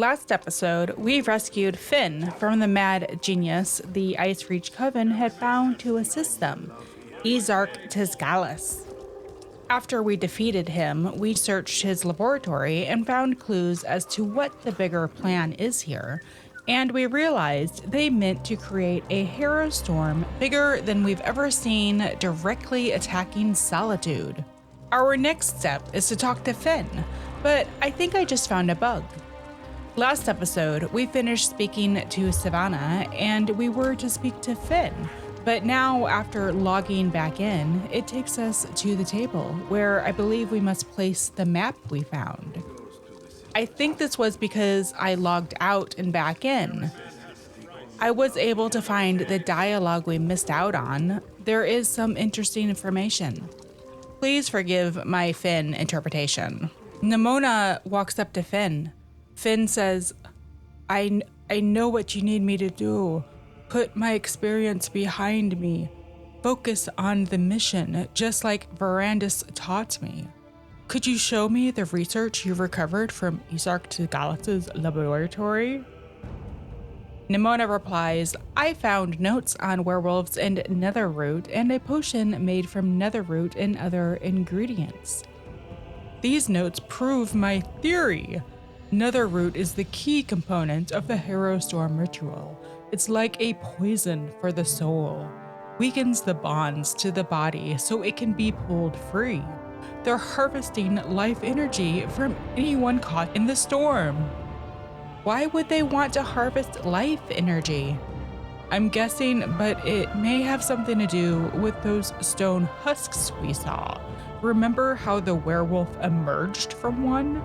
Last episode, we rescued Finn from the mad genius the Ice Reach Coven had found to assist them, Ezark Tisgalis. After we defeated him, we searched his laboratory and found clues as to what the bigger plan is here, and we realized they meant to create a harrowstorm bigger than we've ever seen directly attacking Solitude. Our next step is to talk to Finn, but I think I just found a bug. Last episode, we finished speaking to Savannah, and we were to speak to Finn. But now, after logging back in, it takes us to the table, where I believe we must place the map we found. I think this was because I logged out and back in. I was able to find the dialogue we missed out on. There is some interesting information. Please forgive my Finn interpretation. Nimona walks up to Finn. Finn says, I know what you need me to do. Put my experience behind me. Focus on the mission, just like Verandis taught me. Could you show me the research you recovered from Ezark Tisgalis' laboratory? Nimona replies, I found notes on werewolves and netherroot and a potion made from netherroot and other ingredients. These notes prove my theory. Netherroot is the key component of the Harrowstorm ritual. It's like a poison for the soul. Weakens the bonds to the body so it can be pulled free. They're harvesting life energy from anyone caught in the storm. Why would they want to harvest life energy? I'm guessing, but it may have something to do with those stone husks we saw. Remember how the werewolf emerged from one?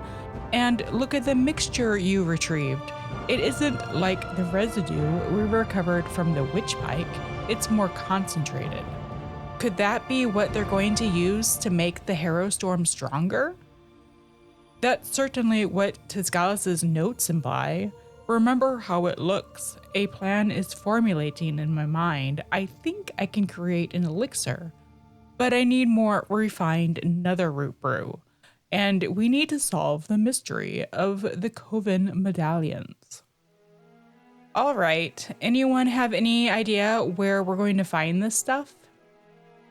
And look at the mixture you retrieved. It isn't like the residue we recovered from the witch pike. It's more concentrated. Could that be what they're going to use to make the harrowstorm stronger? That's certainly what Tisgalis' notes imply. Remember how it looks. A plan is formulating in my mind. I think I can create an elixir, but I need more refined netherroot brew. And we need to solve the mystery of the Coven medallions. All right, anyone have any idea where we're going to find this stuff?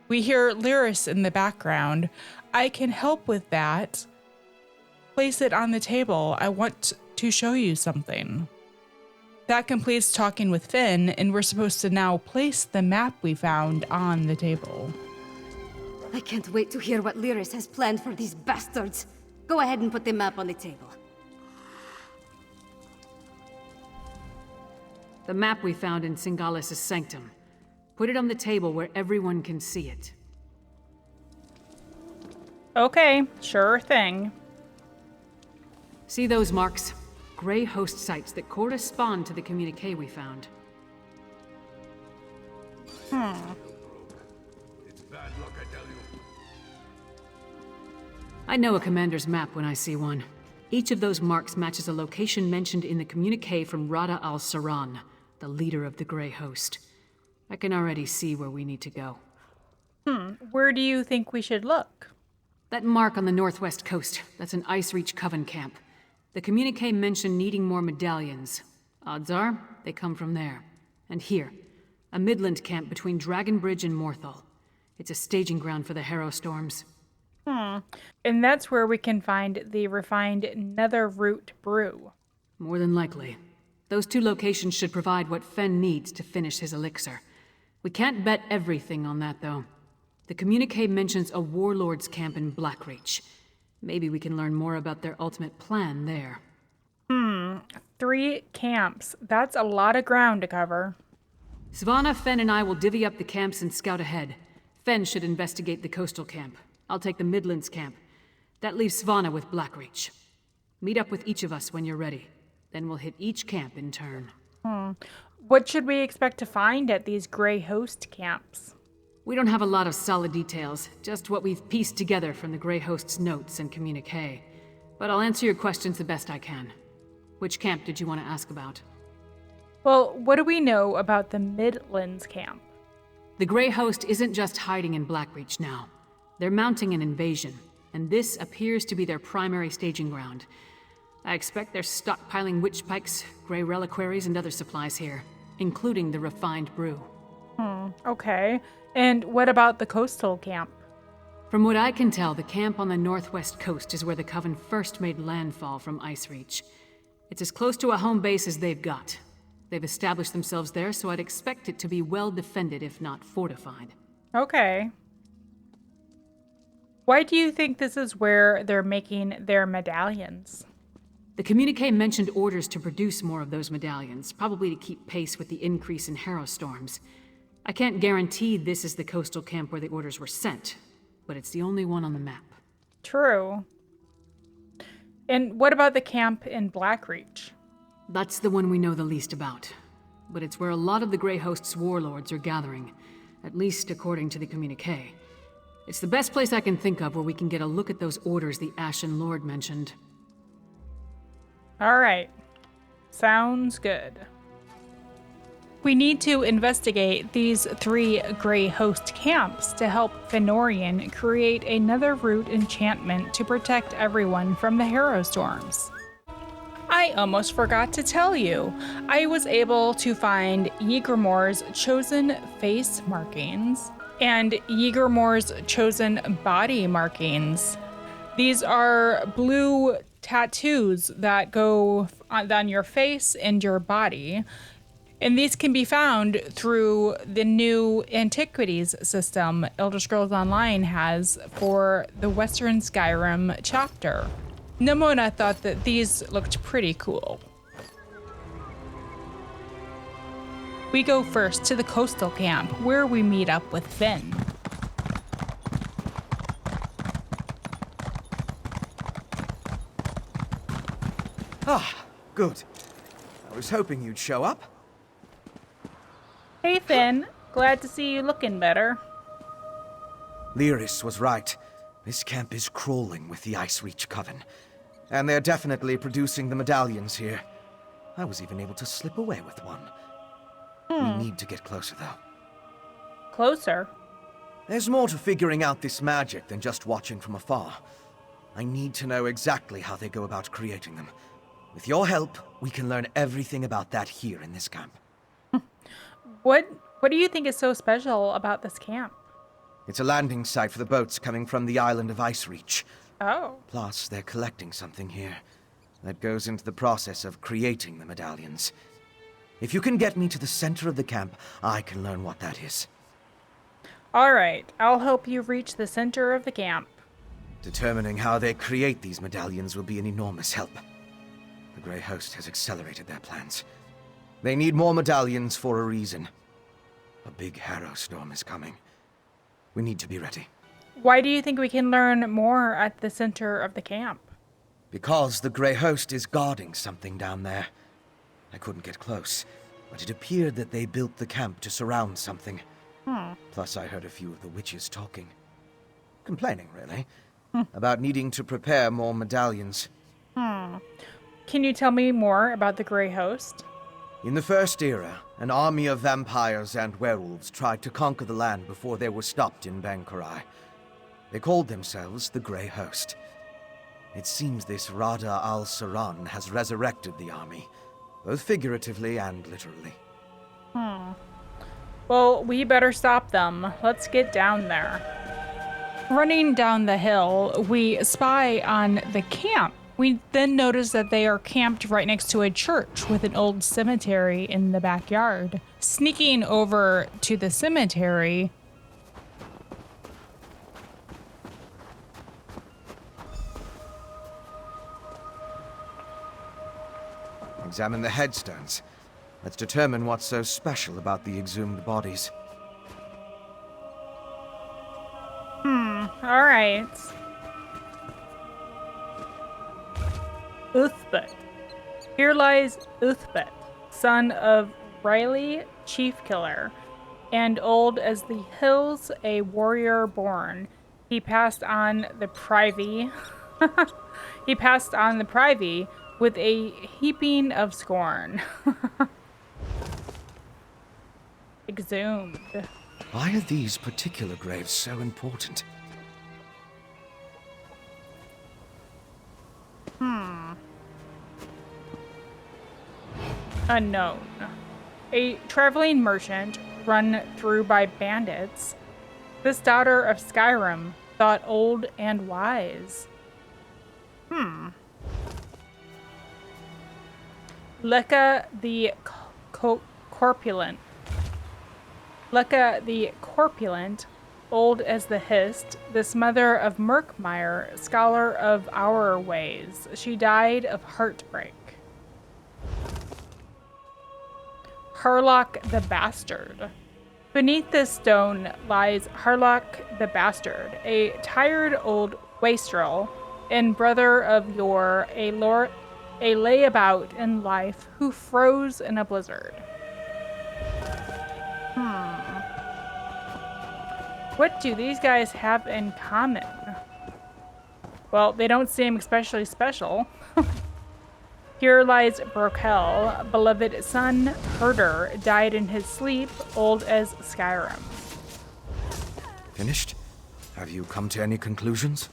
We hear Lyris in the background. I can help with that. Place it on the table. I want to show you something. That completes talking with Finn, and we're supposed to now place the map we found on the table. I can't wait to hear what Lyris has planned for these bastards. Go ahead and put the map on the table. The map we found in Singalis' sanctum. Put it on the table where everyone can see it. Okay, sure thing. See those marks? Grey host sites that correspond to the communique we found. I know a commander's map when I see one. Each of those marks matches a location mentioned in the communique from Rada al-Saran, the leader of the Grey Host. I can already see where we need to go. Where do you think we should look? That mark on the northwest coast, that's an Ice Reach Coven camp. The communique mentioned needing more medallions. Odds are, they come from there. And here, a midland camp between Dragonbridge and Morthal. It's a staging ground for the harrowstorms. And that's where we can find the refined netherroot brew. More than likely. Those two locations should provide what Fenn needs to finish his elixir. We can't bet everything on that, though. The communique mentions a warlord's camp in Blackreach. Maybe we can learn more about their ultimate plan there. 3 camps. That's a lot of ground to cover. Svanna, Fenn, and I will divvy up the camps and scout ahead. Fenn should investigate the coastal camp. I'll take the Midlands camp. That leaves Svanna with Blackreach. Meet up with each of us when you're ready. Then we'll hit each camp in turn. What should we expect to find at these Grey Host camps? We don't have a lot of solid details, just what we've pieced together from the Grey Host's notes and communique. But I'll answer your questions the best I can. Which camp did you want to ask about? Well, what do we know about the Midlands camp? The Grey Host isn't just hiding in Blackreach now. They're mounting an invasion, and this appears to be their primary staging ground. I expect they're stockpiling witch pikes, grey reliquaries, and other supplies here, including the refined brew. Okay. And what about the coastal camp? From what I can tell, the camp on the northwest coast is where the Coven first made landfall from Icereach. It's as close to a home base as they've got. They've established themselves there, so I'd expect it to be well defended, if not fortified. Okay. Why do you think this is where they're making their medallions? The communique mentioned orders to produce more of those medallions, probably to keep pace with the increase in harrowstorms. I can't guarantee this is the coastal camp where the orders were sent, but it's the only one on the map. True. And what about the camp in Blackreach? That's the one we know the least about, but it's where a lot of the Grey Host's warlords are gathering, at least according to the communique. It's the best place I can think of where we can get a look at those orders the Ashen Lord mentioned. All right. Sounds good. We need to investigate these 3 Grey Host camps to help Fëanorian create another root enchantment to protect everyone from the harrowstorms. I almost forgot to tell you, I was able to find Ygrimor's chosen face markings and Ygrimor's chosen body markings. These are blue tattoos that go on your face and your body. And these can be found through the new antiquities system Elder Scrolls Online has for the Western Skyrim chapter. Nimona thought that these looked pretty cool. We go first to the coastal camp, where we meet up with Finn. Ah, good. I was hoping you'd show up. Hey Finn, glad to see you looking better. Lyris was right. This camp is crawling with the Icereach Coven. And they're definitely producing the medallions here. I was even able to slip away with one. We need to get closer, though. Closer? There's more to figuring out this magic than just watching from afar. I need to know exactly how they go about creating them. With your help, we can learn everything about that here in this camp. What do you think is so special about this camp? It's a landing site for the boats coming from the island of Icereach. Oh. Plus, they're collecting something here that goes into the process of creating the medallions. If you can get me to the center of the camp, I can learn what that is. All right, I'll help you reach the center of the camp. Determining how they create these medallions will be an enormous help. The Grey Host has accelerated their plans. They need more medallions for a reason. A big harrowstorm is coming. We need to be ready. Why do you think we can learn more at the center of the camp? Because the Grey Host is guarding something down there. I couldn't get close, but it appeared that they built the camp to surround something. Plus, I heard a few of the witches talking. Complaining, really. About needing to prepare more medallions. Can you tell me more about the Grey Host? In the First Era, an army of vampires and werewolves tried to conquer the land before they were stopped in Bankarai. They called themselves the Grey Host. It seems this Rada al-Saran has resurrected the army, both figuratively and literally. Well, we better stop them. Let's get down there. Running down the hill, we spy on the camp. We then notice that they are camped right next to a church with an old cemetery in the backyard. Sneaking over to the cemetery, Examine the headstones. Let's determine what's so special about the exhumed bodies. all right. Uthbet. Here lies Uthbet, son of Riley, chief killer, and old as the hills, a warrior born. He passed on the privy. He passed on the privy with a heaping of scorn. Exhumed. Why are these particular graves so important? Unknown. A traveling merchant run through by bandits. This daughter of Skyrim, thought old and wise. Lecca the corpulent. Lecca the corpulent, old as the Hist, this mother of Murkmire, scholar of our ways. She died of heartbreak. Harlock the Bastard. Beneath this stone lies Harlock the Bastard, a tired old wastrel and brother of yore, a layabout in life who froze in a blizzard. What do these guys have in common? Well, they don't seem especially special. Here lies Brokel, beloved son, herder, died in his sleep, old as Skyrim. Finished? Have you come to any conclusions?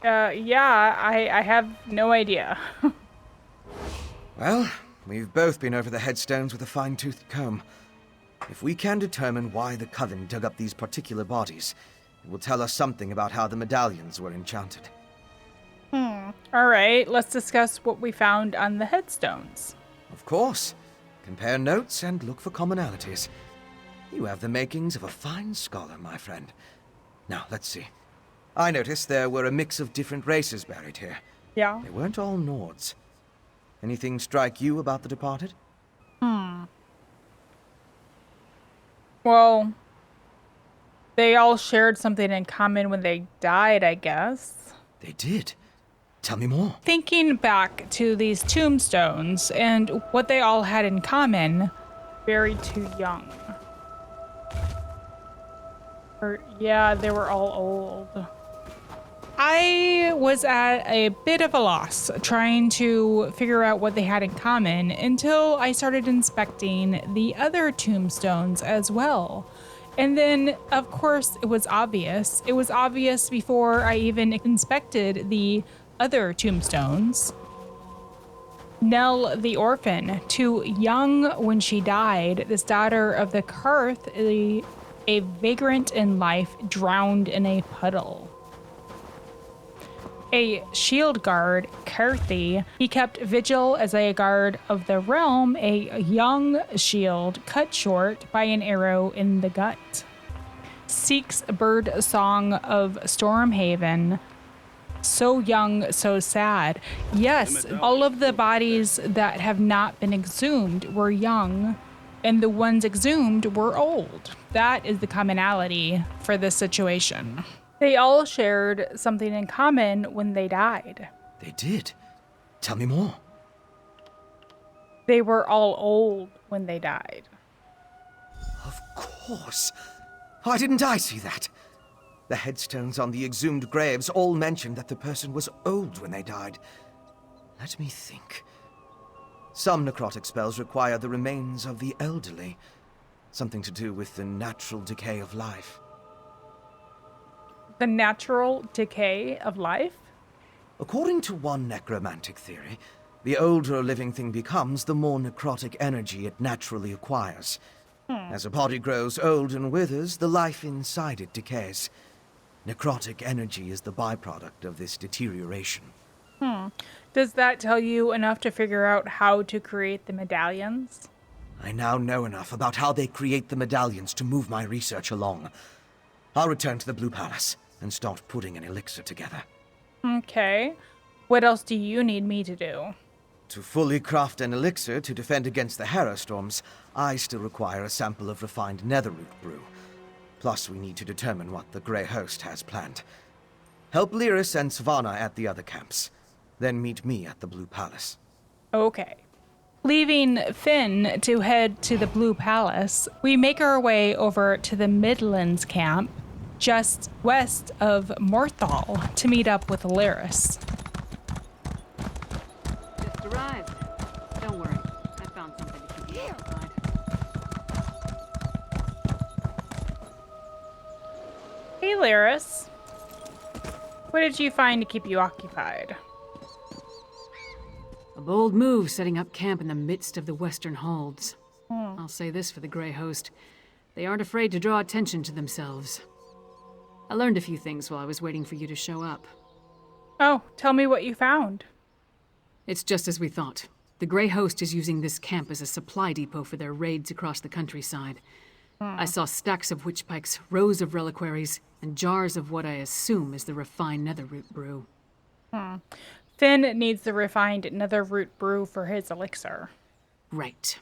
Yeah, I have no idea. Well, we've both been over the headstones with a fine-toothed comb. If we can determine why the Coven dug up these particular bodies, it will tell us something about how the medallions were enchanted. All right, let's discuss what we found on the headstones. Of course. Compare notes and look for commonalities. You have the makings of a fine scholar, my friend. Now, let's see. I noticed there were a mix of different races buried here. Yeah. They weren't all Nords. Anything strike you about the departed? Well, they all shared something in common when they died, I guess. They did. Tell me more. Thinking back to these tombstones and what they all had in common, buried too young. Yeah, they were all old. I was at a bit of a loss trying to figure out what they had in common until I started inspecting the other tombstones as well. And then, of course, it was obvious. It was obvious before I even inspected the other tombstones. Nell the orphan, too young when she died, this daughter of the Karth, a vagrant in life, drowned in a puddle. A shield guard, Karthi, he kept vigil as a guard of the realm, a young shield cut short by an arrow in the gut. Seek's bird song of Stormhaven, so young, so sad. Yes, all of the bodies that have not been exhumed were young, and the ones exhumed were old. That is the commonality for this situation. They all shared something in common when they died. They did. Tell me more. They were all old when they died. Of course. Why didn't I see that? The headstones on the exhumed graves all mentioned that the person was old when they died. Let me think. Some necrotic spells require the remains of the elderly. Something to do with the natural decay of life. The natural decay of life? According to one necromantic theory, the older a living thing becomes, the more necrotic energy it naturally acquires. As a body grows old and withers, the life inside it decays. Necrotic energy is the byproduct of this deterioration. Does that tell you enough to figure out how to create the medallions? I now know enough about how they create the medallions to move my research along. I'll return to the Blue Palace and start putting an elixir together. Okay. What else do you need me to do? To fully craft an elixir to defend against the harrowstorms, I still require a sample of refined netherroot brew. Plus, we need to determine what the Grey Host has planned. Help Lyris and Savannah at the other camps. Then meet me at the Blue Palace. Okay. Leaving Finn to head to the Blue Palace, we make our way over to the Midlands camp, just west of Morthal, to meet up with Lyris. Just arrived. Don't worry, I found something to keep you occupied. Hey, Lyris. What did you find to keep you occupied? A bold move setting up camp in the midst of the Western Holds. I'll say this for the Grey Host. They aren't afraid to draw attention to themselves. I learned a few things while I was waiting for you to show up. Oh, tell me what you found. It's just as we thought. The Grey Host is using this camp as a supply depot for their raids across the countryside. I saw stacks of witch pikes, rows of reliquaries, and jars of what I assume is the refined netherroot brew. Finn needs the refined netherroot brew for his elixir. Right.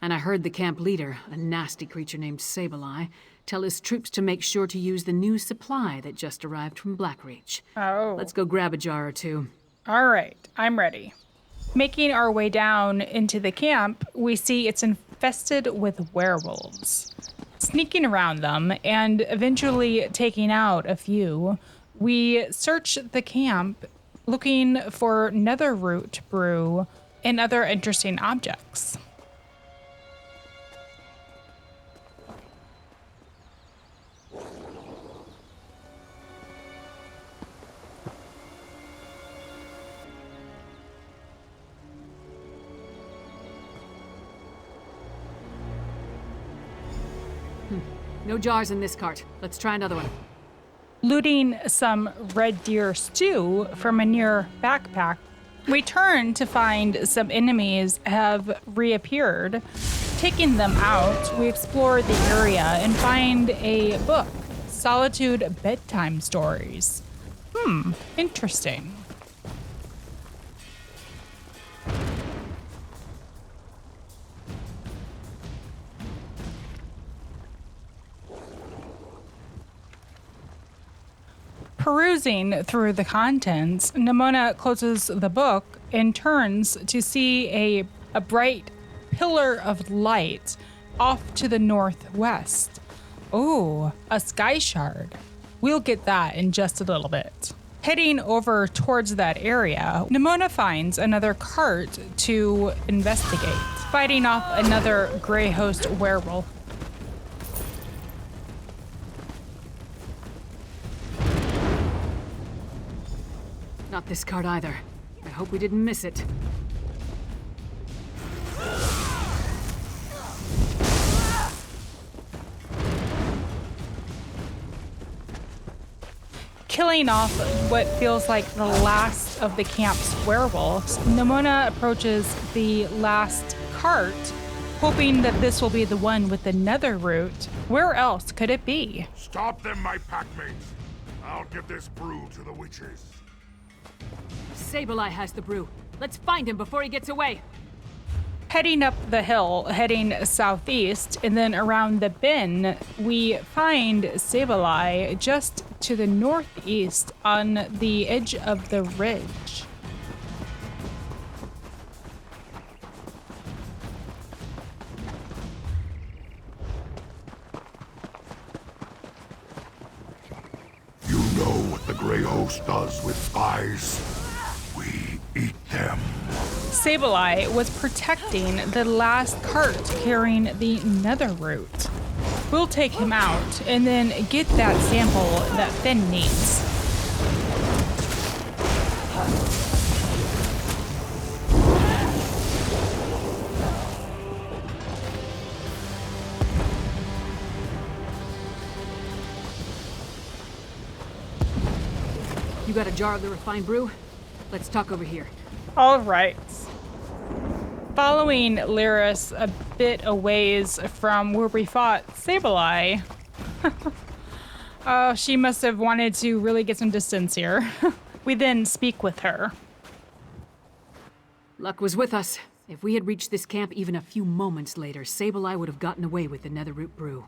And I heard the camp leader, a nasty creature named Sableye, tell his troops to make sure to use the new supply that just arrived from Blackreach. Oh. Let's go grab a jar or two. All right, I'm ready. Making our way down into the camp, we see it's infested with werewolves. Sneaking around them and eventually taking out a few, we search the camp looking for netherroot brew and other interesting objects. No jars in this cart. Let's try another one. Looting some red deer stew from a near backpack, we turn to find some enemies have reappeared. Taking them out, we explore the area and find a book, Solitude Bedtime Stories. Interesting. Perusing through the contents, Nimona closes the book and turns to see a bright pillar of light off to the northwest. Oh, a sky shard. We'll get that in just a little bit. Heading over towards that area, Nimona finds another cart to investigate, fighting off another Grey Host werewolf. Not this cart either. I hope we didn't miss it. Killing off what feels like the last of the camp's werewolves, Nimona approaches the last cart, hoping that this will be the one with the netherroot. Where else could it be? Stop them, my packmates. I'll give this brew to the witches. Sableye has the brew. Let's find him before he gets away. Heading up the hill, heading southeast, and then around the bend, we find Sableye just to the northeast on the edge of the ridge. You know what the Grey Host does with spies? We eat them. Sableye was protecting the last cart carrying the netherroot. We'll take him out and then get that sample that Finn needs. You got a jar of the refined brew? Let's talk over here. All right. Following Lyris a bit a ways from where we fought Sableye. Oh, she must have wanted to really get some distance here. We then speak with her. Luck was with us. If we had reached this camp even a few moments later, Sableye would have gotten away with the netherroot brew.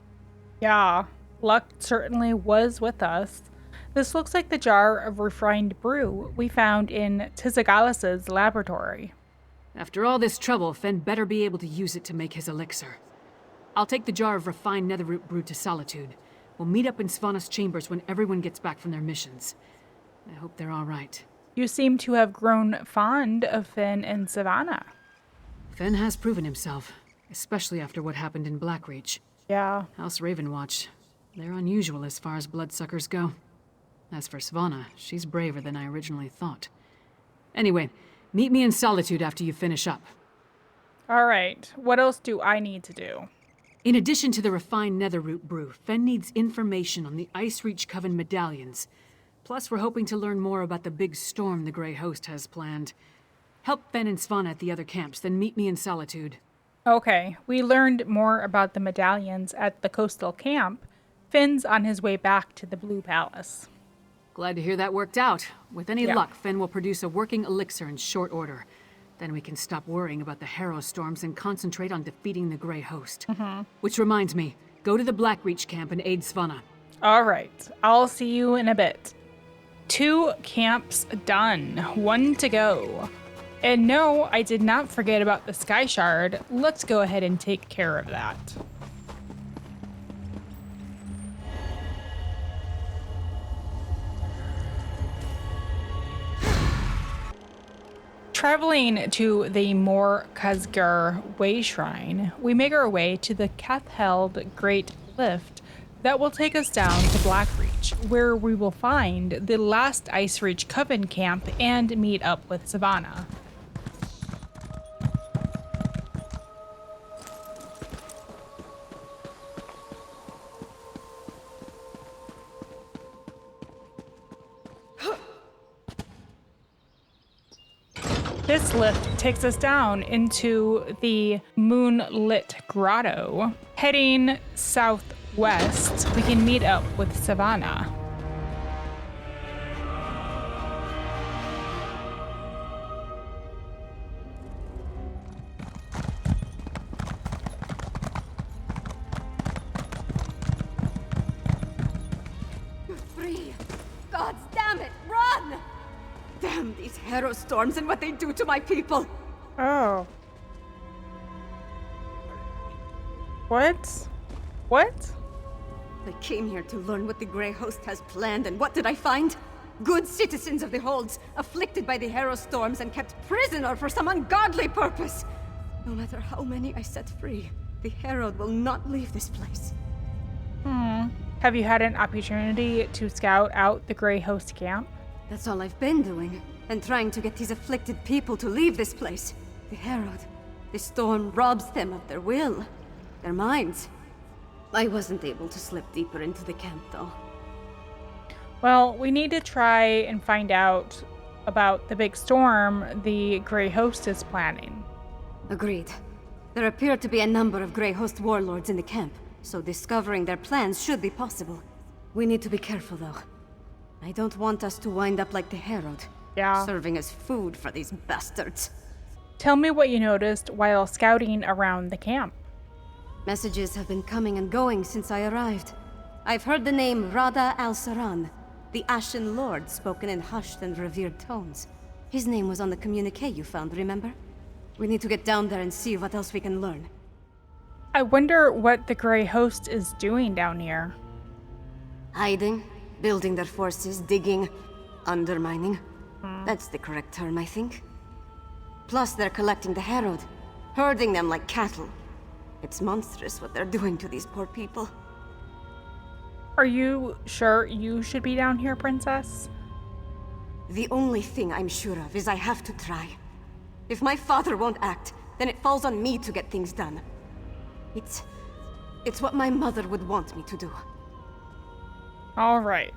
Yeah, luck certainly was with us. This looks like the jar of refined brew we found in Tizagalis's laboratory. After all this trouble, Fen better be able to use it to make his elixir. I'll take the jar of refined netherroot brew to Solitude. We'll meet up in Svanna's chambers when everyone gets back from their missions. I hope they're all right. You seem to have grown fond of Finn and Savannah. Fen has proven himself, especially after what happened in Blackreach. Yeah. House Ravenwatch. They're unusual as far as bloodsuckers go. As for Svanna, she's braver than I originally thought. Anyway, Meet me in Solitude after you finish up. All right. What else do I need to do? In addition to the refined netherroot brew, Fen needs information on the Ice Reach Coven medallions. Plus, we're hoping to learn more about the big storm the Grey Host has planned. Help Fen and Svanna at the other camps, then meet me in Solitude. Okay. We learned more about the medallions at the coastal camp. Finn's on his way back to the Blue Palace. Glad to hear that worked out. With any Yeah. luck, Fen will produce a working elixir in short order. Then we can stop worrying about the harrowstorms and concentrate on defeating the Grey Host. Which reminds me, go to the Blackreach camp and aid Svanna. All right. I'll see you in a bit. 2 camps done. 1 to go. And no, I did not forget about the Sky Shard. Let's go ahead and take care of that. Traveling to the Mor Khazgar Way Shrine, we make our way to the Cathheld Great Lift that will take us down to Blackreach, where we will find the last Ice Reach Coven camp and meet up with Svanna. This lift takes us down into the moonlit grotto. Heading southwest, we can meet up with Svanna. You're free! God damn it, run! Damn these harrowstorms and what they do to my people! Oh. What? What? I came here to learn what the Grey Host has planned, and what did I find? Good citizens of the Holds, afflicted by the harrowstorms and kept prisoner for some ungodly purpose! No matter how many I set free, the Herald will not leave this place. Have you had an opportunity to scout out the Grey Host camp? That's all I've been doing, and trying to get these afflicted people to leave this place. The Herald, the storm robs them of their will, their minds. I wasn't able to slip deeper into the camp, though. Well, we need to try and find out about the big storm the Grey Host is planning. Agreed. There appear to be a number of Grey Host warlords in the camp, so discovering their plans should be possible. We need to be careful, though. I don't want us to wind up like the Herald. Yeah. Serving as food for these bastards. Tell me what you noticed while scouting around the camp. Messages have been coming and going since I arrived. I've heard the name Rada al-Saran, the Ashen Lord, spoken in hushed and revered tones. His name was on the communique you found, remember? We need to get down there and see what else we can learn. I wonder what the Grey Host is doing down here. Hiding, building their forces, digging, undermining. That's the correct term, I think. Plus, they're collecting the Herald, herding them like cattle. It's monstrous what they're doing to these poor people. Are you sure you should be down here, Princess? The only thing I'm sure of is I have to try. If my father won't act, then it falls on me to get things done. It's what my mother would want me to do. All right.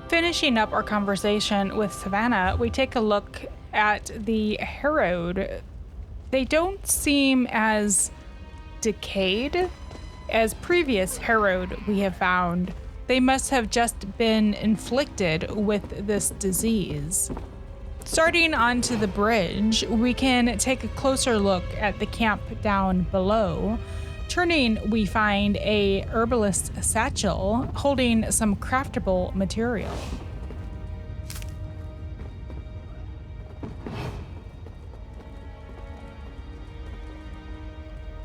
Finishing up our conversation with Svanna, we take a look at the Herald. They don't seem as decayed as previous Herald we have found. They must have just been inflicted with this disease. Starting onto the bridge, we can take a closer look at the camp down below. Turning, we find a herbalist satchel holding some craftable material.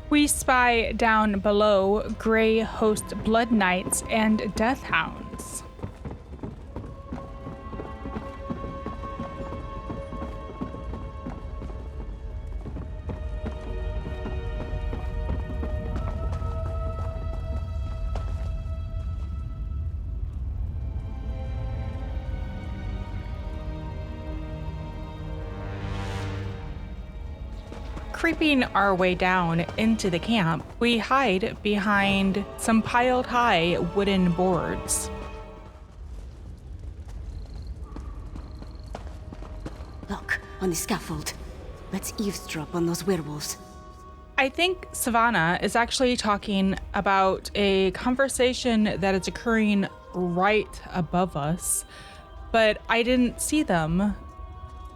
We spy down below Grey Host Blood Knights and Death Hounds. Creeping our way down into the camp, we hide behind some piled high wooden boards. Look, on the scaffold. Let's eavesdrop on those werewolves. I think Savannah is actually talking about a conversation that is occurring right above us, but I didn't see them.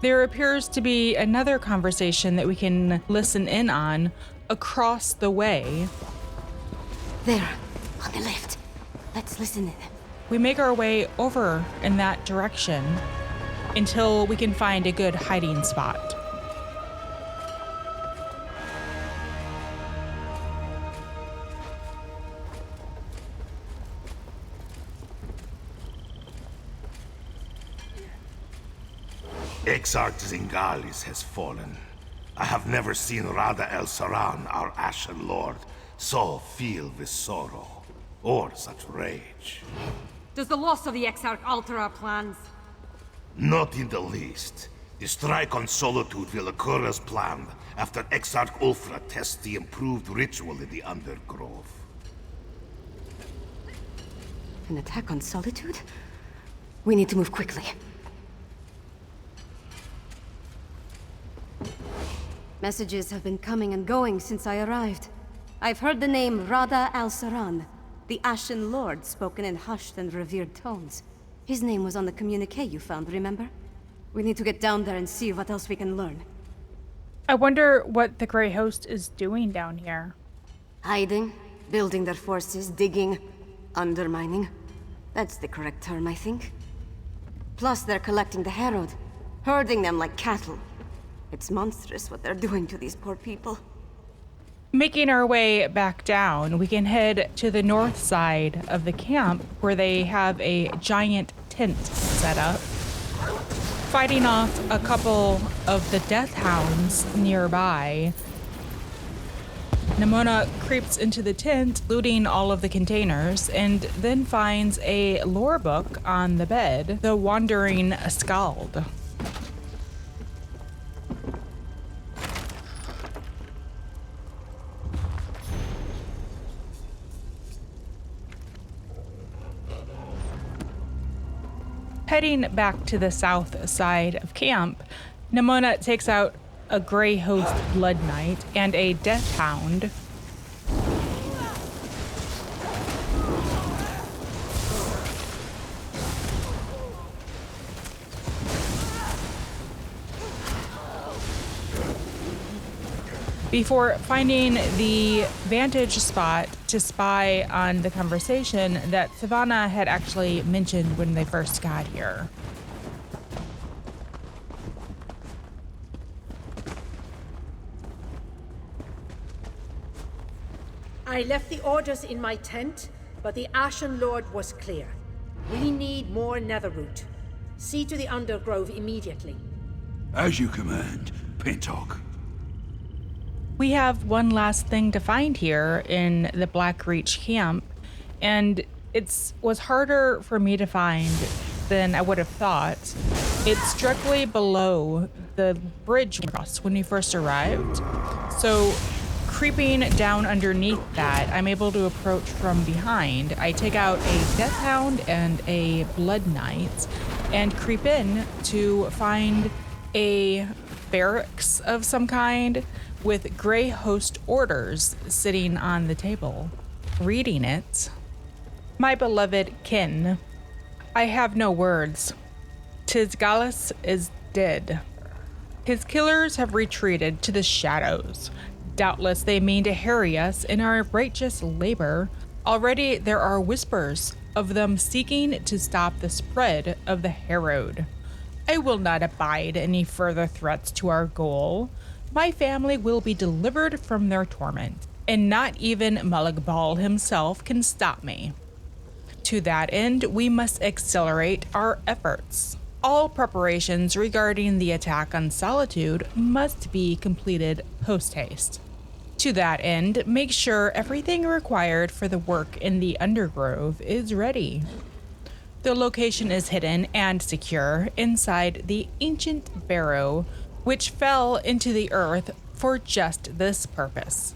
There appears to be another conversation that we can listen in on across the way. There, on the left. Let's listen in. We make our way over in that direction until we can find a good hiding spot. Exarch Zingalis has fallen. I have never seen Rada El Saran, our Ashen Lord, so filled with sorrow, or such rage. Does the loss of the Exarch alter our plans? Not in the least. The strike on Solitude will occur as planned after Exarch Ulfra tests the improved ritual in the Undergrove. An attack on Solitude? We need to move quickly. Messages have been coming and going since I arrived. I've heard the name Rada al-Saran, the Ashen Lord, spoken in hushed and revered tones. His name was on the communique you found, remember? We need to get down there and see what else we can learn. I wonder what the Grey Host is doing down here. Hiding, building their forces, digging, undermining. That's the correct term, I think. Plus, they're collecting the Herald, herding them like cattle. It's monstrous what they're doing to these poor people. Making our way back down, we can head to the north side of the camp where they have a giant tent set up, fighting off a couple of the death hounds nearby. Nimona creeps into the tent, looting all of the containers, and then finds a lore book on the bed, The Wandering Skald. Heading back to the south side of camp, Nimona takes out a Grey Host Blood Knight and a Death Hound. Before finding the vantage spot to spy on the conversation that Savannah had actually mentioned when they first got here. I left the orders in my tent, but the Ashen Lord was clear. We need more netherroot. See to the Undergrove immediately. As you command, Pintok. We have one last thing to find here in the Black Reach camp, and it was harder for me to find than I would have thought. It's directly below the bridge we crossed when we first arrived. So creeping down underneath that, I'm able to approach from behind. I take out a Death Hound and a Blood Knight and creep in to find a barracks of some kind with Grey Host orders sitting on the table. Reading it, my beloved kin, I have no words. Tisgalis is dead. His killers have retreated to the shadows. Doubtless they mean to harry us in our righteous labor. Already there are whispers of them seeking to stop the spread of the Harrowed. I will not abide any further threats to our goal. My family will be delivered from their torment, and not even Malagbal himself can stop me. To that end, we must accelerate our efforts. All preparations regarding the attack on Solitude must be completed post-haste. To that end, make sure everything required for the work in the Undergrove is ready. The location is hidden and secure inside the ancient barrow, which fell into the earth for just this purpose.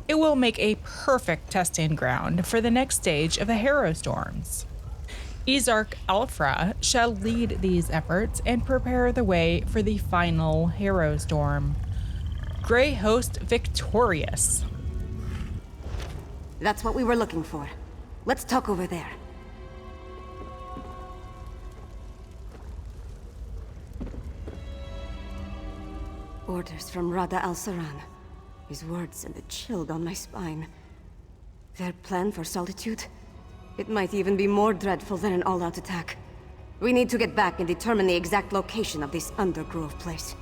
It will make a perfect testing ground for the next stage of the harrowstorms. Izark Alfra shall lead these efforts and prepare the way for the final harrowstorm. Grey Host victorious. That's what we were looking for. Let's talk over there. Orders from Rada al-Saran. His words sent a chill down my spine. Their plan for Solitude? It might even be more dreadful than an all-out attack. We need to get back and determine the exact location of this Undergrove place.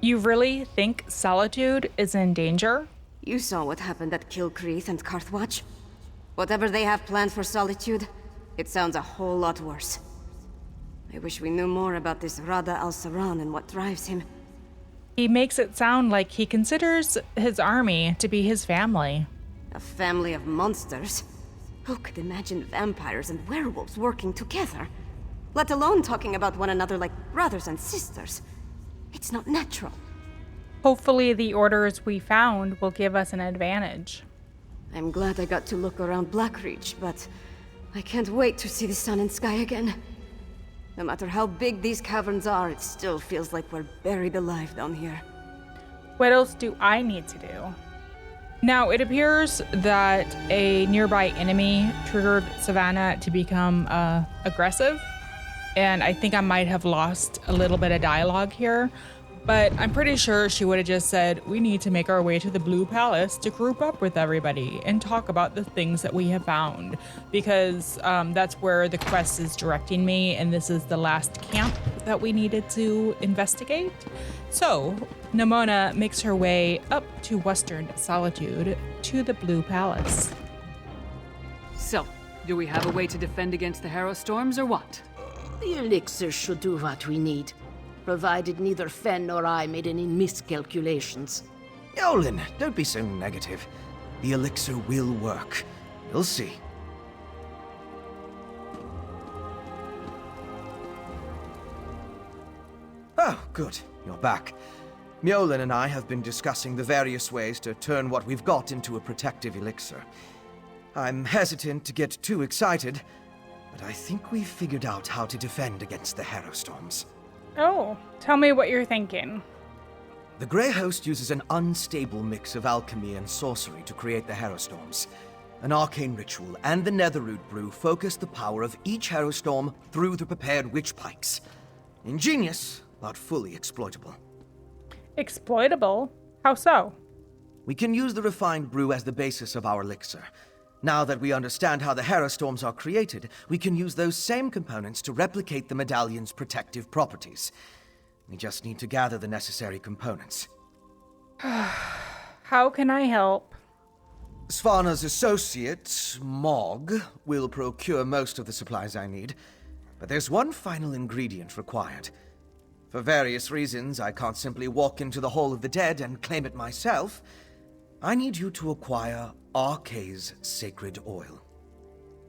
You really think Solitude is in danger? You saw what happened at Kilcreath and Carthwatch. Whatever they have planned for Solitude, it sounds a whole lot worse. I wish we knew more about this Rada al-Saran and what drives him. He makes it sound like he considers his army to be his family. A family of monsters? Who could imagine vampires and werewolves working together? Let alone talking about one another like brothers and sisters. It's not natural. Hopefully the orders we found will give us an advantage. I'm glad I got to look around Blackreach, but I can't wait to see the sun and sky again. No matter how big these caverns are, it still feels like we're buried alive down here. What else do I need to do? Now, it appears that a nearby enemy triggered Savannah to become aggressive, and I think I might have lost a little bit of dialogue here, but I'm pretty sure she would have just said, we need to make our way to the Blue Palace to group up with everybody and talk about the things that we have found, because that's where the quest is directing me, and this is the last camp that we needed to investigate. So, Nimona makes her way up to Western Solitude to the Blue Palace. So, do we have a way to defend against the harrowstorms or what? The elixir should do what we need, provided neither Fen nor I made any miscalculations. Yolen, don't be so negative. The elixir will work. You'll see. Oh, good. You're back. Mjolin and I have been discussing the various ways to turn what we've got into a protective elixir. I'm hesitant to get too excited, but I think we've figured out how to defend against the harrowstorms. Oh, tell me what you're thinking. The Grey Host uses an unstable mix of alchemy and sorcery to create the harrowstorms. An arcane ritual and the Netherroot brew focus the power of each harrowstorm through the prepared witch pikes. Ingenious, but fully exploitable. Exploitable? How so? We can use the refined brew as the basis of our elixir. Now that we understand how the harrowstorms are created, we can use those same components to replicate the medallion's protective properties. We just need to gather the necessary components. How can I help? Svana's associate, Mog, will procure most of the supplies I need, but there's one final ingredient required. For various reasons, I can't simply walk into the Hall of the Dead and claim it myself. I need you to acquire Arkay's sacred oil.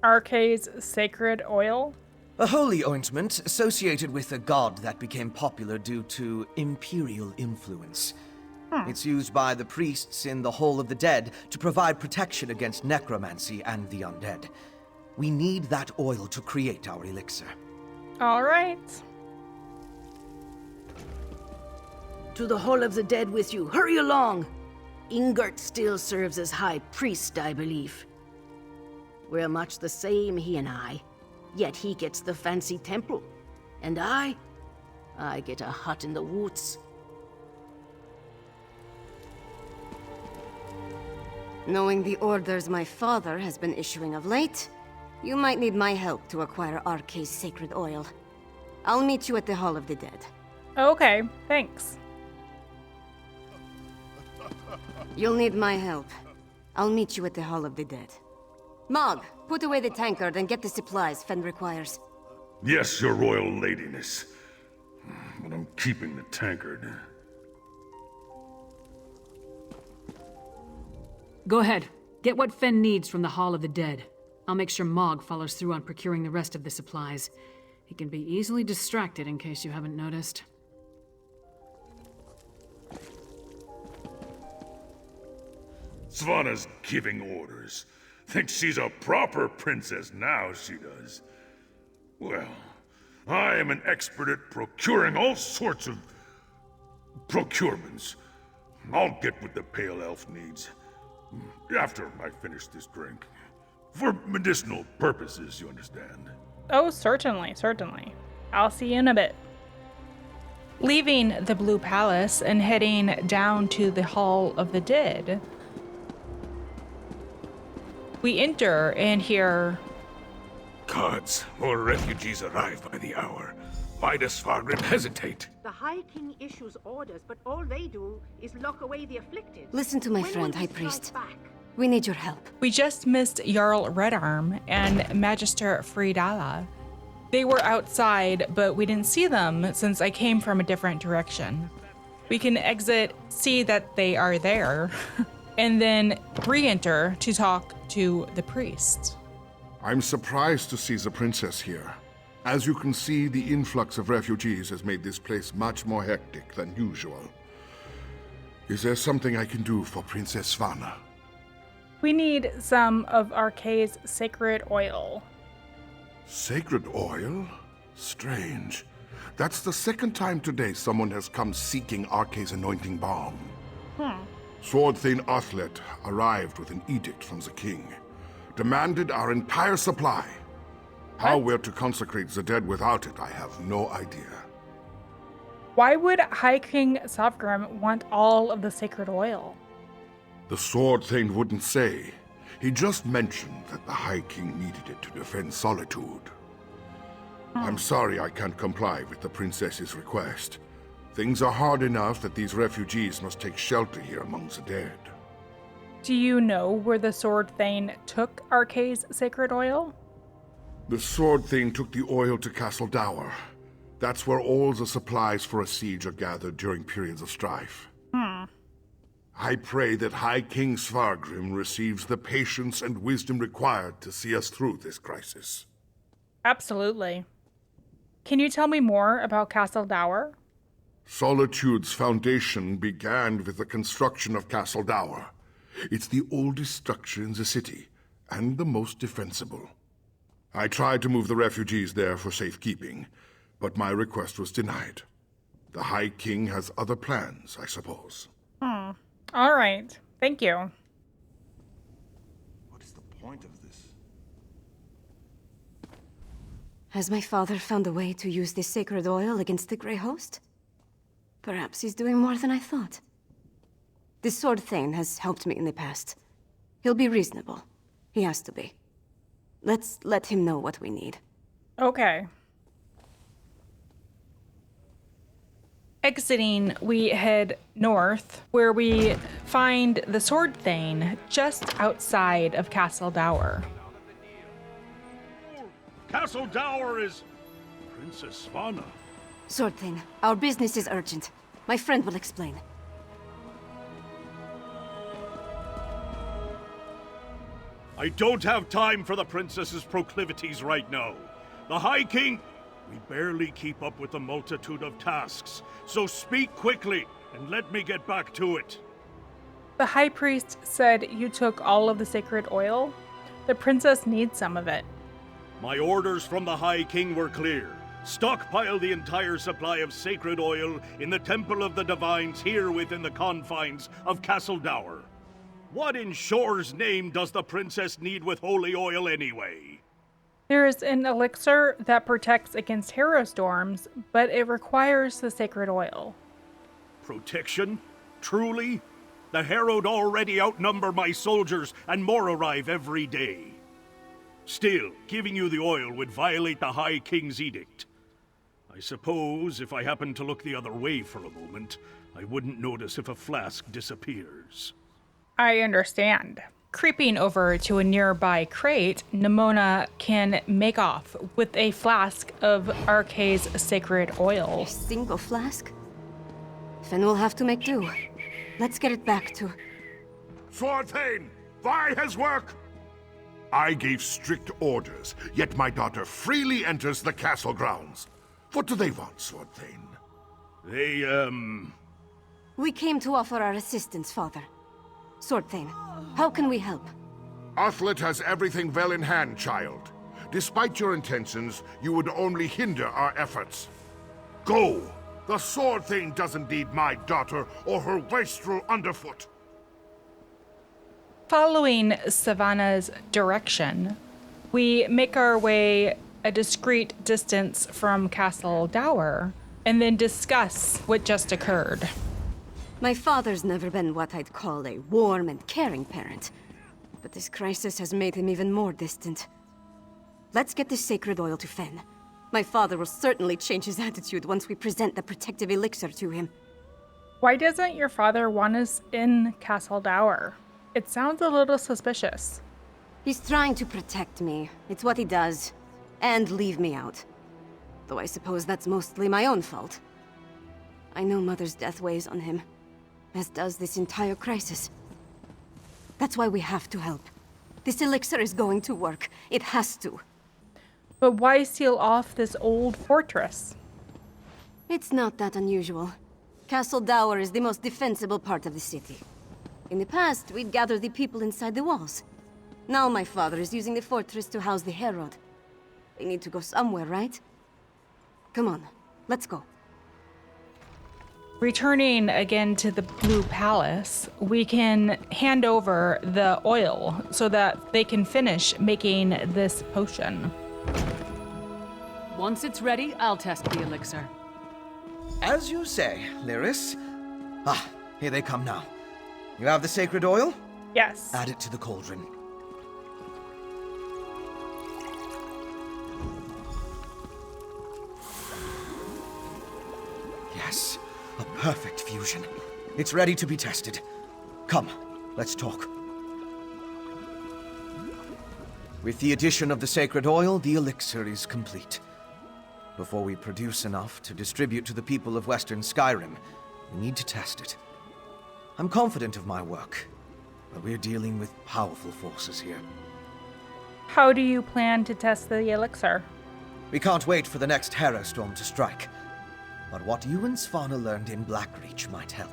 Arkay's sacred oil? A holy ointment associated with a god that became popular due to imperial influence. It's used by the priests in the Hall of the Dead to provide protection against necromancy and the undead. We need that oil to create our elixir. All right. To the Hall of the Dead with you. Hurry along! Ingert still serves as High Priest, I believe. We're much the same, he and I. Yet he gets the fancy temple. And I get a hut in the woods. Knowing the orders my father has been issuing of late, you might need my help to acquire Arkay's sacred oil. I'll meet you at the Hall of the Dead. Okay, thanks. You'll need my help. I'll meet you at the Hall of the Dead. Mog, put away the tankard and get the supplies Fen requires. Yes, your royal ladiness. But I'm keeping the tankard. Go ahead. Get what Fen needs from the Hall of the Dead. I'll make sure Mog follows through on procuring the rest of the supplies. He can be easily distracted in case you haven't noticed. Svanna's giving orders. Thinks she's a proper princess now, she does. Well, I am an expert at procuring all sorts of procurements. I'll get what the Pale Elf needs. After I finish this drink. For medicinal purposes, you understand. Oh, certainly, certainly. I'll see you in a bit. Leaving the Blue Palace and heading down to the Hall of the Dead, we enter and hear... Gods, more refugees arrive by the hour. Why does Skyrim hesitate? The High King issues orders, but all they do is lock away the afflicted. Listen to my When friend, will High we strike Priest. back? We need your help. We just missed Jarl Redarm and Magister Fridala. They were outside, but we didn't see them since I came from a different direction. We can exit, see that they are there, and then re-enter to talk to the priest. I'm surprised to see the princess here. As you can see, the influx of refugees has made this place much more hectic than usual. Is there something I can do for Princess Svanna? We need some of Arkay's sacred oil. Sacred oil? Strange. That's the second time today someone has come seeking Arkay's anointing balm. Sword Thane Athlet arrived with an edict from the king. Demanded our entire supply. How we're to consecrate the dead without it, I have no idea. Why would High King Sovgrim want all of the sacred oil? The Sword Thane wouldn't say. He just mentioned that the High King needed it to defend Solitude. I'm sorry I can't comply with the princess's request. Things are hard enough that these refugees must take shelter here among the dead. Do you know where the Sword Thane took Arkay's sacred oil? The Sword Thane took the oil to Castle Dower. That's where all the supplies for a siege are gathered during periods of strife. I pray that High King Svargrim receives the patience and wisdom required to see us through this crisis. Absolutely. Can you tell me more about Castle Dower? Solitude's foundation began with the construction of Castle Dower. It's the oldest structure in the city, and the most defensible. I tried to move the refugees there for safekeeping, but my request was denied. The High King has other plans, I suppose. All right. Thank you. What is the point of this? Has my father found a way to use this sacred oil against the Grey Host? Perhaps he's doing more than I thought. This Sword Thane has helped me in the past. He'll be reasonable. He has to be. Let's let him know what we need. Okay. Exiting, we head north, where we find the Sword Thane just outside of Castle Dower. Castle Dower is Princess Svanna. Sword Thane, our business is urgent. My friend will explain. I don't have time for the princess's proclivities right now. The High King... We barely keep up with the multitude of tasks, so speak quickly and let me get back to it. The High Priest said you took all of the sacred oil. The princess needs some of it. My orders from the High King were clear. Stockpile the entire supply of sacred oil in the Temple of the Divines here within the confines of Castle Dower. What in Shore's name does the princess need with holy oil anyway? There is an elixir that protects against harrowstorms, but it requires the sacred oil. Protection? Truly? The Harrowed already outnumber my soldiers, and more arrive every day. Still, giving you the oil would violate the High King's edict. I suppose if I happened to look the other way for a moment, I wouldn't notice if a flask disappears. I understand. Creeping over to a nearby crate, Nimona can make off with a flask of Arkay's sacred oil. A single flask? Then we'll have to make do. Let's get it back to... Sword Thane, why has work? I gave strict orders, yet my daughter freely enters the castle grounds. What do they want, Sword Thane? They, We came to offer our assistance, Father. Sword Thane, how can we help? Athlet has everything well in hand, child. Despite your intentions, you would only hinder our efforts. Go! The Sword Thane doesn't need my daughter or her wastrel underfoot. Following Savannah's direction, we make our way a discreet distance from Castle Dower and then discuss what just occurred. My father's never been what I'd call a warm and caring parent, but this crisis has made him even more distant. Let's get this sacred oil to Fen. My father will certainly change his attitude once we present the protective elixir to him. Why doesn't your father want us in Castle Dower? It sounds a little suspicious. He's trying to protect me. It's what he does. And leave me out. Though I suppose that's mostly my own fault. I know Mother's death weighs on him, as does this entire crisis. That's why we have to help. This elixir is going to work. It has to. But why seal off this old fortress? It's not that unusual. Castle Dower is the most defensible part of the city. In the past, we'd gather the people inside the walls. Now my father is using the fortress to house the Herald. They need to go somewhere, right? Come on, let's go. Returning again to the Blue Palace, we can hand over the oil so that they can finish making this potion. Once it's ready, I'll test the elixir. As you say, Lyris. Ah, here they come now. You have the sacred oil? Yes. Add it to the cauldron. Yes, a perfect fusion. It's ready to be tested. Come, let's talk. With the addition of the sacred oil, the elixir is complete. Before we produce enough to distribute to the people of Western Skyrim, we need to test it. I'm confident of my work, but we're dealing with powerful forces here. How do you plan to test the elixir? We can't wait for the next harrowstorm to strike. But what you and Svanna learned in Blackreach might help.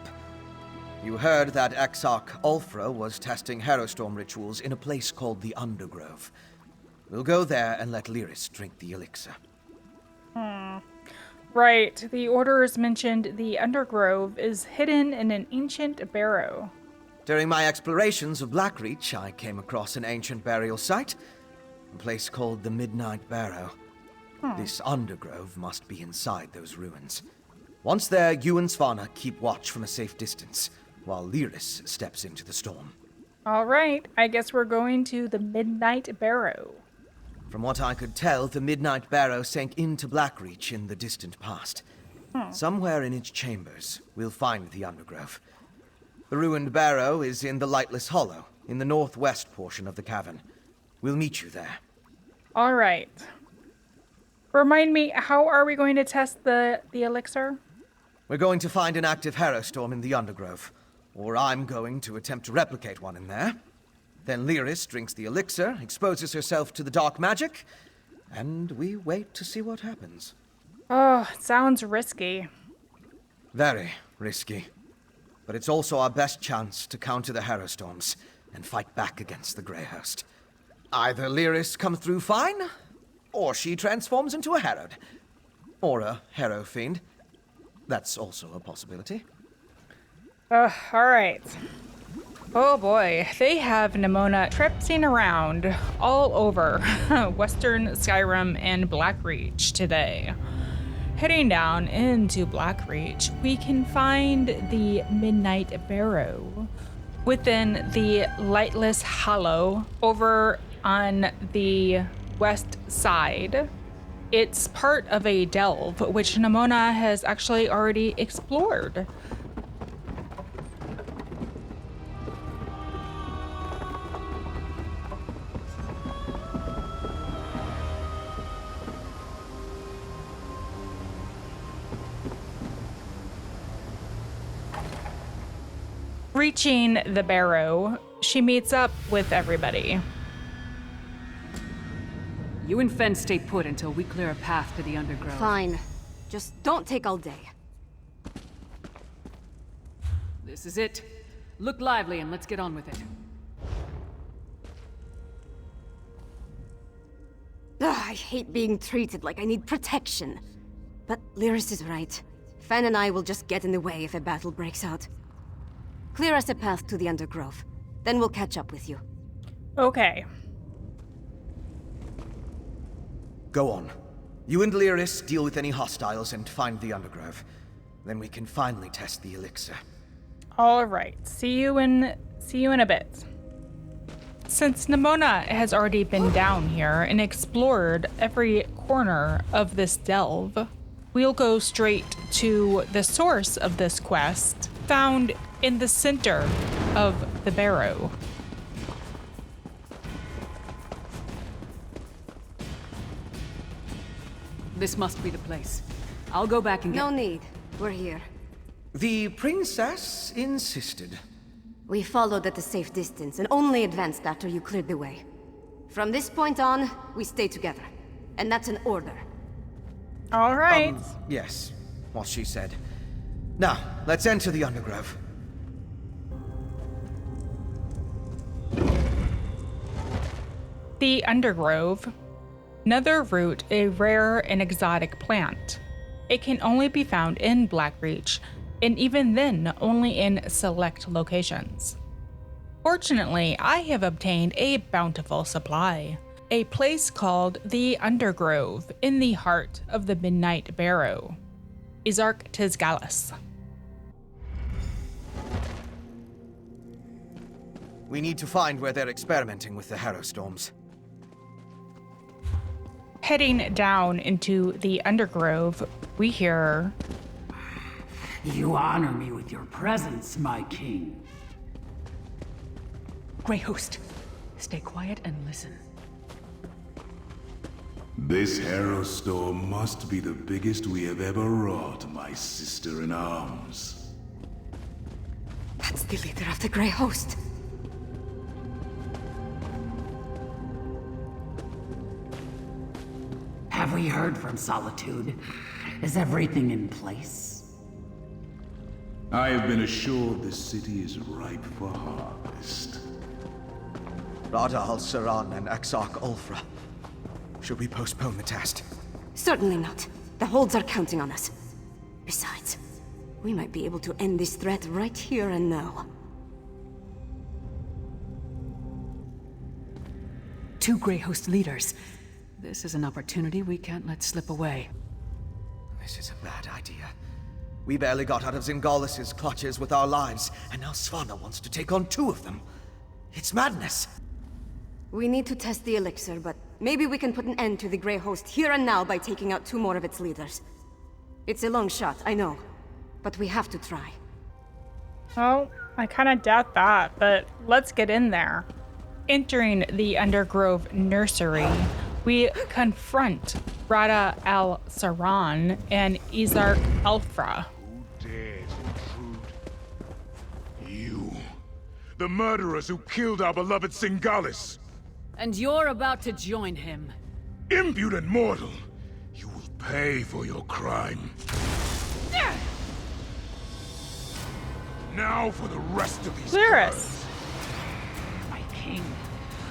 You heard that Exarch Ulfra was testing harrowstorm rituals in a place called the Undergrove. We'll go there and let Lyris drink the elixir. Right, the orders mentioned the Undergrove is hidden in an ancient barrow. During my explorations of Blackreach, I came across an ancient burial site, a place called the Midnight Barrow. This Undergrove must be inside those ruins. Once there, you and Svanna keep watch from a safe distance, while Lyris steps into the storm. All right, I guess we're going to the Midnight Barrow. From what I could tell, the Midnight Barrow sank into Blackreach in the distant past. Somewhere in its chambers, we'll find the Undergrove. The ruined barrow is in the Lightless Hollow, in the northwest portion of the cavern. We'll meet you there. All right. Remind me, how are we going to test the elixir? We're going to find an active harrowstorm in the Undergrove, or I'm going to attempt to replicate one in there. Then Lyris drinks the elixir, exposes herself to the dark magic, and we wait to see what happens. Oh, it sounds risky. Very risky. But it's also our best chance to counter the harrowstorms and fight back against the Grey Host. Either Lyris comes through fine, or she transforms into a Harrowed. Or a Harrow Fiend. That's also a possibility. All right. Oh boy, they have Nimona traipsing around all over Western Skyrim and Blackreach today. Heading down into Blackreach, we can find the Midnight Barrow within the Lightless Hollow over on the west side. It's part of a delve, which Nimona has actually already explored. Reaching the barrow, she meets up with everybody. You and Fen stay put until we clear a path to the Undergrove. Fine. Just don't take all day. This is it. Look lively and let's get on with it. I hate being treated like I need protection. But Lyris is right. Fan and I will just get in the way if a battle breaks out. Clear us a path to the Undergrove. Then we'll catch up with you. Okay. Go on. You and Lyris deal with any hostiles and find the Undergrove. Then we can finally test the elixir. All right. See you in a bit. Since Nimona has already been down here and explored every corner of this delve, we'll go straight to the source of this quest, found in the center of the barrow. This must be the place. I'll go back and get... No need. We're here. The princess insisted. We followed at a safe distance and only advanced after you cleared the way. From this point on, we stay together. And that's an order. All right. Yes, what she said. Now, let's enter the Undergrove. The Undergrove. Another root, a rare and exotic plant. It can only be found in Blackreach, and even then, only in select locations. Fortunately, I have obtained a bountiful supply. A place called the Undergrove in the heart of the Midnight Barrow. Izark Tisgalis. We need to find where they're experimenting with the harrowstorms. Heading down into the Undergrove, we hear... You honor me with your presence, my king. Grey Host, stay quiet and listen. This harrowstorm must be the biggest we have ever wrought, my sister-in-arms. That's the leader of the Grey Host. Have we heard from Solitude? Is everything in place? I have been assured the city is ripe for harvest. Rada al-Saran and Exarch Ulfra. Should we postpone the test? Certainly not. The holds are counting on us. Besides, we might be able to end this threat right here and now. 2 Grey Host leaders. This is an opportunity we can't let slip away. This is a bad idea. We barely got out of Zingalis's clutches with our lives, and now Svanna wants to take on 2 of them. It's madness. We need to test the elixir, but maybe we can put an end to the Grey Host here and now by taking out 2 more of its leaders. It's a long shot, I know, but we have to try. Oh, I kind of doubt that, but let's get in there. Entering the Undergrove nursery, we confront Rada al-Saran and Izark Ulfra. Who dares intrude? You. The murderers who killed our beloved Singalis. And you're about to join him. Impudent mortal! You will pay for your crime. Now for the rest of these Lyris. My king,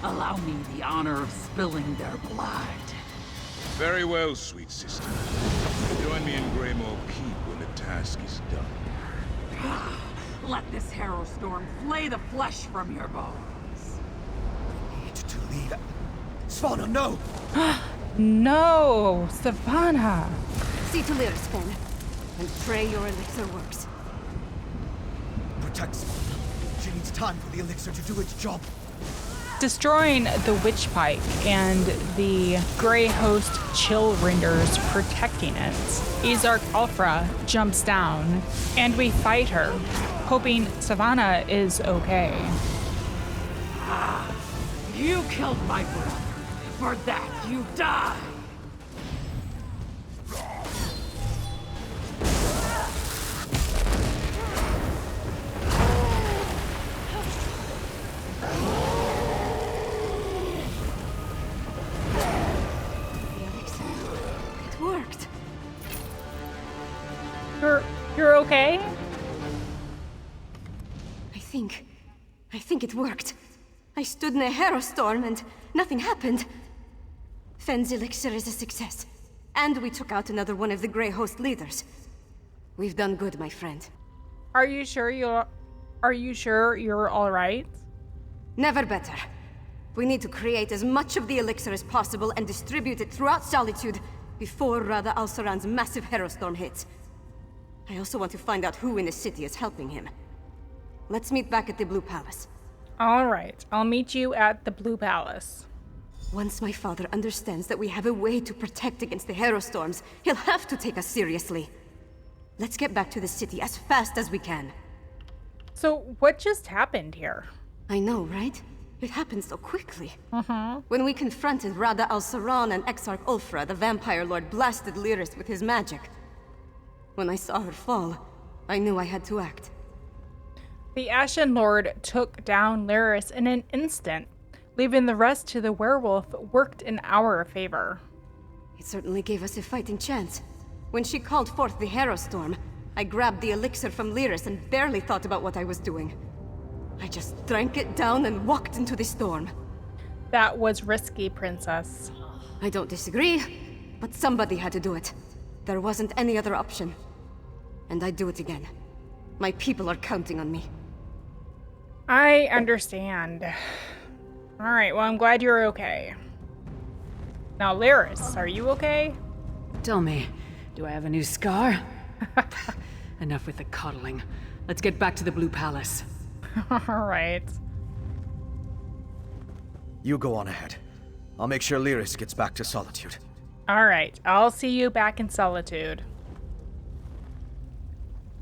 allow me the honor of spilling their blood. Very well, sweet sister. Join me in Greymoor Keep when the task is done. Let this harrowstorm flay the flesh from your bones. We need to leave. Svanna, no! No, Savannah. See to Lyris, Fen, and pray your elixir works. Protect Svanna. She needs time for the elixir to do its job. Destroying the witch pike and the Grey Host chill renders protecting it. Izark Ulfra jumps down, and we fight her, hoping Savannah is okay. You killed my brother. For that, you die. It worked. You're okay? I think think it worked. I stood in a harrowstorm and nothing happened. Fenn's elixir is a success. And we took out another one of the Grey Host leaders. We've done good, my friend. Are you sure you're all right? Never better. We need to create as much of the elixir as possible and distribute it throughout Solitude before Rada al-Saran's massive harrowstorm hits. I also want to find out who in the city is helping him. Let's meet back at the Blue Palace. All right, I'll meet you at the Blue Palace. Once my father understands that we have a way to protect against the harrowstorms, he'll have to take us seriously. Let's get back to the city as fast as we can. So what just happened here? I know, right? It happened so quickly. When we confronted Rada al-Saran and Exarch Ulfra, the vampire lord blasted Lyris with his magic. When I saw her fall, I knew I had to act. The Ashen Lord took down Lyris in an instant, leaving the rest to the werewolf worked in our favor. It certainly gave us a fighting chance. When she called forth the harrowstorm, I grabbed the elixir from Lyris and barely thought about what I was doing. I just drank it down and walked into the storm. That was risky, Princess. I don't disagree, but somebody had to do it. There wasn't any other option. And I'd do it again. My people are counting on me. I understand. All right, well, I'm glad you're okay. Now, Lyris, are you okay? Tell me, do I have a new scar? Enough with the coddling. Let's get back to the Blue Palace. All right. You go on ahead. I'll make sure Lyris gets back to Solitude. All right, I'll see you back in Solitude.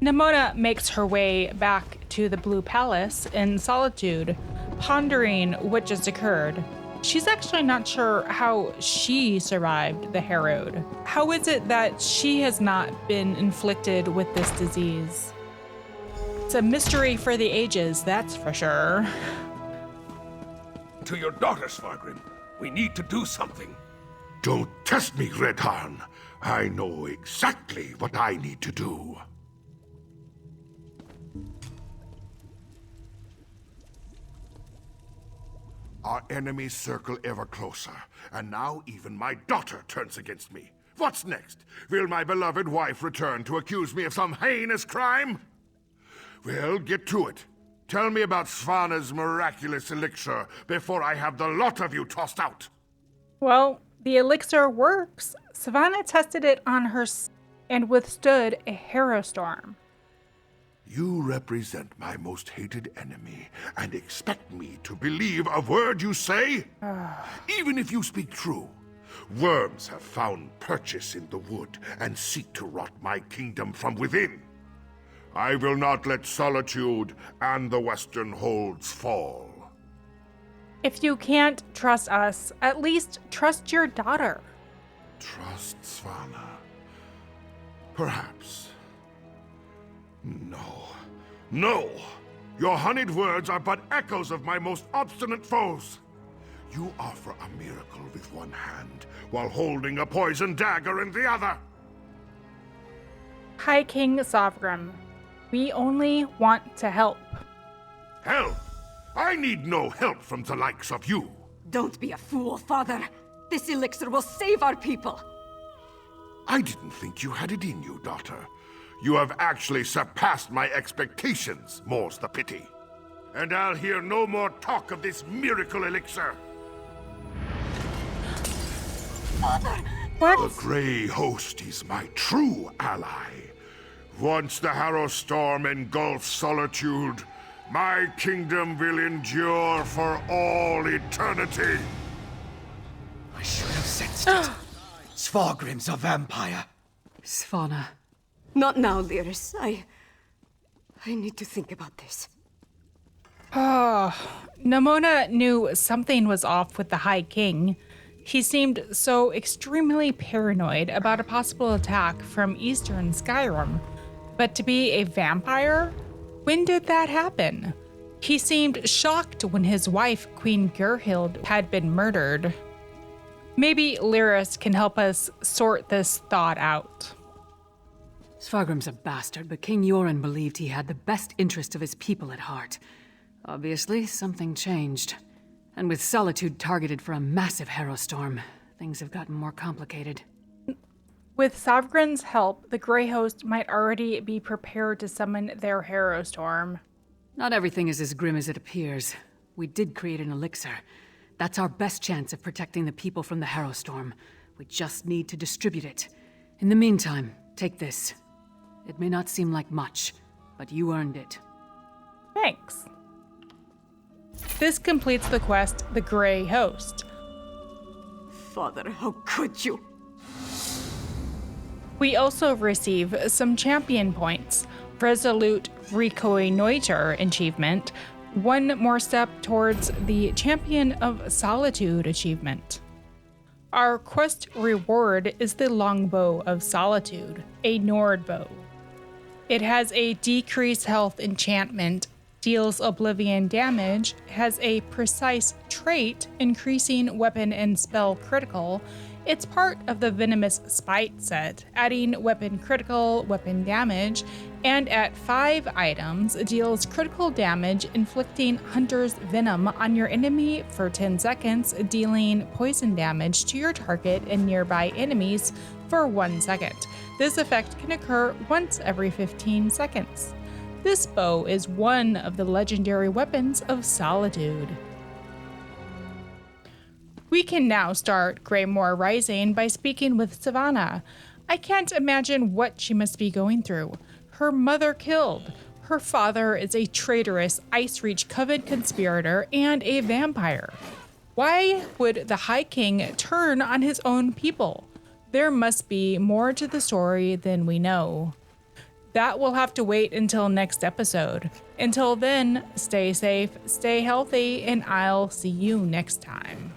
Nimona makes her way back to the Blue Palace in Solitude, pondering what just occurred. She's actually not sure how she survived the Harrowed. How is it that she has not been inflicted with this disease? It's a mystery for the ages, that's for sure. To your daughter, Svargrim. We need to do something. Don't test me, Redharn. I know exactly what I need to do. Our enemies circle ever closer, and now even my daughter turns against me. What's next? Will my beloved wife return to accuse me of some heinous crime? Well, get to it. Tell me about Svana's miraculous elixir before I have the lot of you tossed out. Well, the elixir works. Savannah tested it on her and withstood a harrowstorm. You represent my most hated enemy and expect me to believe a word you say? Even if you speak true, worms have found purchase in the wood and seek to rot my kingdom from within. I will not let Solitude and the Western Holds fall. If you can't trust us, at least trust your daughter. Trust Svana? Perhaps. No. No! Your honeyed words are but echoes of my most obstinate foes. You offer a miracle with one hand, while holding a poisoned dagger in the other. High King Sovgrim, we only want to help. Help? I need no help from the likes of you. Don't be a fool, father. This elixir will save our people. I didn't think you had it in you, daughter. You have actually surpassed my expectations, more's the pity. And I'll hear no more talk of this miracle elixir. Father! What? The Grey Host is my true ally. Once the Harrowstorm engulfs Solitude, my kingdom will endure for all eternity. I should have sensed it. Svargrim's a vampire. Svana. Not now, Lyris. I need to think about this. Nimona knew something was off with the High King. He seemed so extremely paranoid about a possible attack from eastern Skyrim. But to be a vampire? When did that happen? He seemed shocked when his wife, Queen Gerhild, had been murdered. Maybe Lyris can help us sort this thought out. Svargrim's a bastard, but King Yoren believed he had the best interest of his people at heart. Obviously, something changed. And with Solitude targeted for a massive harrowstorm, things have gotten more complicated. With Sovgren's help, the Grey Host might already be prepared to summon their harrowstorm. Not everything is as grim as it appears. We did create an elixir. That's our best chance of protecting the people from the harrowstorm. We just need to distribute it. In the meantime, take this. It may not seem like much, but you earned it. Thanks. This completes the quest, The Grey Host. Father, how could you? We also receive some champion points. Resolute Reconnoiter achievement, one more step towards the Champion of Solitude achievement. Our quest reward is the Longbow of Solitude, a Nord bow. It has a decreased health enchantment, deals oblivion damage, has a precise trait increasing weapon and spell critical. It's part of the Venomous Spite set, adding weapon critical, weapon damage, and at 5 items, deals critical damage, inflicting Hunter's Venom on your enemy for 10 seconds, dealing poison damage to your target and nearby enemies for 1 second. This effect can occur once every 15 seconds. This bow is one of the legendary weapons of Solitude. We can now start Greymoor Rising by speaking with Savannah. I can't imagine what she must be going through. Her mother killed. Her father is a traitorous Ice Reach Coven conspirator and a vampire. Why would the High King turn on his own people? There must be more to the story than we know. That will have to wait until next episode. Until then, stay safe, stay healthy, and I'll see you next time.